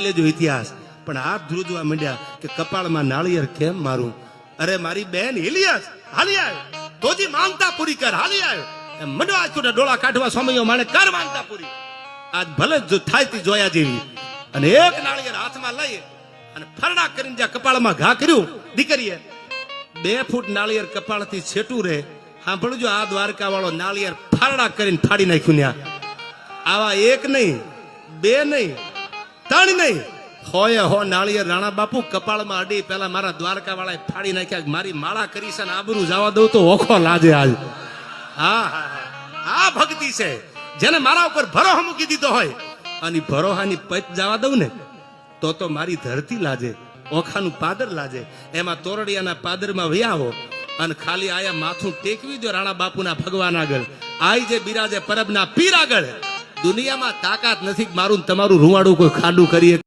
લેજો ઇતિહાસ પણ હાથ ધ્રુજવા માંડ્યા કે કપાળમાં નાળિયેર કેમ મારું. અરે મારી બેન ઇલિયાસ હાલી આવ્યો તોજી માનતા પૂરી કર હાલી આવ્યો એમ મંડવા છોટા ડોળા કાઢવા સ્વામીઓ માણે કર માનતા પૂરી. આજ ભલે જો થાય તી જોયા જેવી અને એક નાળિયેર હાથમાં લઈ અને ફરડા કરીને જ્યાં કપાળમાં ઘા કર્યું દીકરીએ 2 ફૂટ નાળિયેર કપાળથી છેટું રહે. સાંભળજો આ દ્વારકા વાળો નાળિયેર ફરડા કરીને ફાડી નાખ્યું ન્યા. આવા એક નહીં 2 નહીં 3 નહીં હોય હો નાળિયેર રાણા બાપુ કપાળમાં અડી પેલા મારા દ્વારકા વાળાએ ફાડી નાખ્યા. મારી માળા કરી છે ને આબરૂ જવા દઉં તો ઓખો લાજે આજ. હા આ ભક્તિ છે જેને મારા ઉપર ભરોહો મૂકી દીધો હોય અને ભરોહાની પચ જવા દઉં ને તો મારી ધરતી લાજે ઓખાનું પાદર લાજે. એમાં તોરડિયાના પાદરમાં વયાવો અને ખાલી આયા માથું ટેકવી દો રાણા બાપુના ભગવાન આગળ. આઈ જે બિરાજે પરબના પીર આગળ. દુનિયામાં તાકાત નથી મારું તમારું રૂવાડું કોઈ ખાડું કરીએ.